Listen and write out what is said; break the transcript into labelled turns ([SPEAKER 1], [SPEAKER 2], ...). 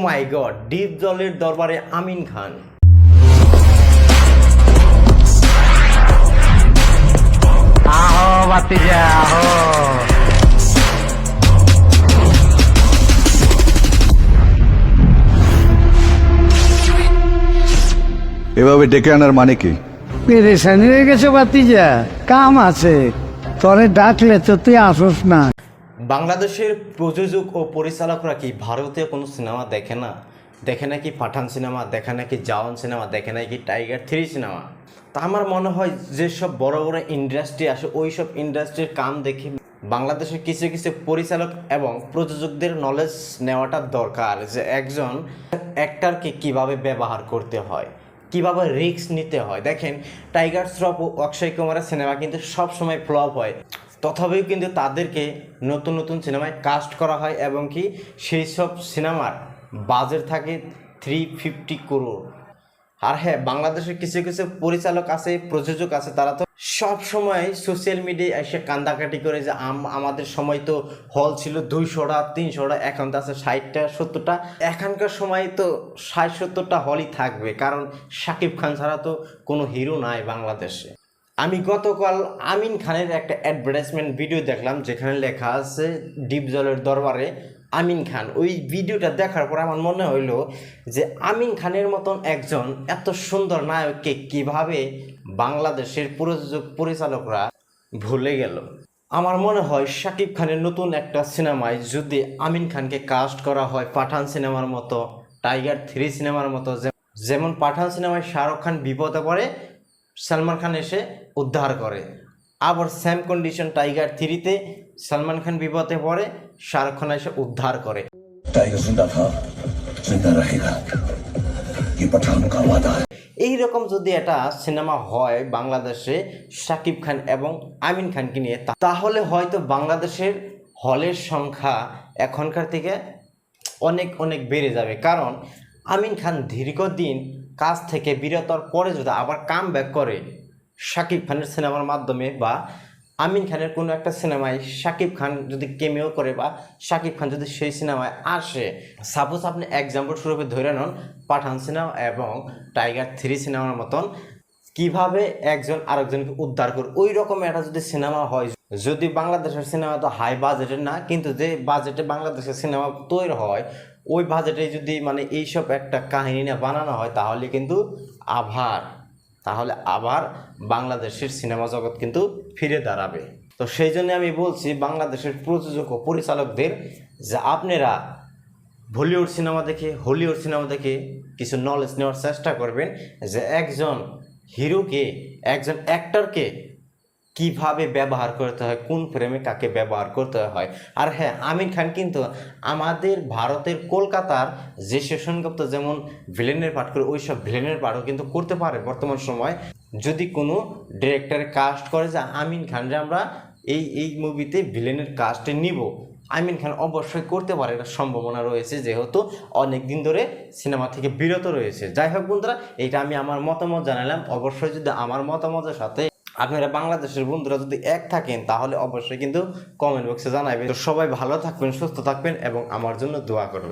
[SPEAKER 1] মাই god, deep জলের দরবারে আমিন খান।
[SPEAKER 2] আহো বাতিজা আহো।
[SPEAKER 3] এভাবে ডেকে আনার মানে কি?
[SPEAKER 4] পেরেশানি হয়ে গেছে বাতিজা, কাম আছে, তরে ডাকলে তো তুই আসস না।
[SPEAKER 1] বাংলাদেশের প্রযোজক ও পরিচালকরা কি ভারতীয় কোনো সিনেমা দেখে না? দেখে নাকি পাঠান সিনেমা, দেখে নাকি জওয়ান সিনেমা, দেখে নাকি টাইগার 3 সিনেমা? তা আমার মনে হয় যেসব বড় বড় ইন্ডাস্ট্রি আসে ওই সব ইন্ডাস্ট্রির কাম দেখে বাংলাদেশের কিছু কিছু পরিচালক এবং প্রযোজকদের নলেজ নেওয়াটা দরকার, যে একজন অ্যাক্টরকে কিভাবে ব্যবহার করতে হয়, কিভাবে রিস্ক নিতে হয়। দেখেন, টাইগার শ্রফ ও অক্ষয় কুমারের সিনেমা কিন্তু সবসময় ফ্লপ হয়, তথাপিও কিন্তু তাদেরকে নতুন নতুন সিনেমায় কাস্ট করা হয় এবং কি সেই সব সিনেমার বাজেট থাকে 350 করোড়। আর হ্যাঁ, বাংলাদেশের কিছু কিছু পরিচালক আছে, প্রযোজক আছে, তারা তো সব সময় সোশ্যাল মিডিয়ায় এসে কান্দাকাটি করে যে আমাদের সময় তো হল ছিল 200টা 300টা, এখন তো আছে 60টা 70টা। এখনকার সময় তো 60-70টা হলই থাকবে, কারণ শাকিব খান ছাড়া তো কোনো হিরো নাই বাংলাদেশে। আমি গতকাল আমিন খানের একটা অ্যাডভার্টাইজমেন্ট ভিডিও দেখলাম, যেখানে লেখা আছে ডিপ জলের দরবারে আমিন খান। ওই ভিডিওটা দেখার পর আমার মনে হইলো যে আমিন খানের মতন একজন এত সুন্দর নায়ককে কিভাবে বাংলাদেশের প্রযোজক পরিচালকরা ভুলে গেল। আমার মনে হয় শাকিব খানের নতুন একটা সিনেমায় যদি আমিন খানকে কাস্ট করা হয় পাঠান সিনেমার মতো, টাইগার 3 সিনেমার মতো, যেমন পাঠান সিনেমায় শাহরুখ খান বিপদে পড়ে, সলমান খান এসে উদ্ধার করে, আবার same condition tiger 3-তে Salman Khan বিপদে পড়ে, শাহরুখ খান এসে উদ্ধার করে।
[SPEAKER 5] टाइगर जिंदा था, जिंदा रहेगा, ये पठान का वादा है।
[SPEAKER 1] এইরকম যদি একটা সিনেমা হয় বাংলাদেশে শাকিব খান এবং আমিন খানকে নিয়ে, তাহলে হয়তো বাংলাদেশের হলের সংখ্যা এখনকার থেকে অনেক অনেক বেড়ে যাবে। কারণ আমিন খান দীর্ঘদিন কাজ থেকে বিরতর পরে যদি আবার কাম ব্যাক করে শাকিব খানের সিনেমার মাধ্যমে, বা আমিন খানের কোনো একটা সিনেমায় শাকিব খান যদি কেমিও করে, বা শাকিব খান যদি সেই সিনেমায় আসে, সাপোজ আপনি এক্সাম্পল স্বরূপে ধরে নেন পাঠান সিনেমা এবং টাইগার 3 সিনেমার মতন, কিভাবে একজন আরেকজনকে উদ্ধার করে, ওই রকম একটা যদি সিনেমা হয়, যদি বাংলাদেশের সিনেমা তো হাই বাজেটের না, কিন্তু যে বাজেটে বাংলাদেশের সিনেমা তৈরি হয় ওই বাজেটে যদি মানে এইসব একটা কাহিনী না বানানো হয়, তাহলে আবার বাংলাদেশের সিনেমা জগৎ কিন্তু ফিরে দাঁড়াবে। তো সেই জন্য আমি বলছি বাংলাদেশের প্রযোজক ও পরিচালকদের যে আপনারা বলিউড সিনেমা দেখে, হলিউড সিনেমা দেখে কিছু নলেজ নেওয়ার চেষ্টা করবেন, যে একজন হিরোকে, একজন অ্যাক্টরকে কিভাবে ব্যবহার করতে হয়, কোন ফ্রেমে কাকে ব্যবহার করতে হয়। আর হ্যাঁ, আমির খান কিন্তু আমাদের ভারতের কলকাতার যে সেশনগুপ্ত যেমন ভিলেনের পাঠ করে, ওই সব ভিলেনের পাঠও কিন্তু করতে পারে বর্তমান সময়। যদি কোনো ডিরেক্টরে কাস্ট করে যে আমিন খানরে আমরা এই মুভিতে ভিলেনের কাস্টে নিব, আমিন খান অবশ্যই করতে পারে, এটা সম্ভাবনা রয়েছে, যেহেতু অনেক দিন ধরে সিনেমা থেকে বিরত রয়েছে। যাই হোক বন্ধুরা, এইটা আমি আমার মতামত জানালাম। অবশ্যই যদি আমার মতামতের সাথে আপনারা বাংলাদেশের বন্ধুরা যদি এক থাকেন, তাহলে অবশ্যই কিন্তু কমেন্ট বক্সে জানাবেন। তো সবাই ভালো থাকবেন, সুস্থ থাকবেন এবং আমার জন্য দোয়া করবেন।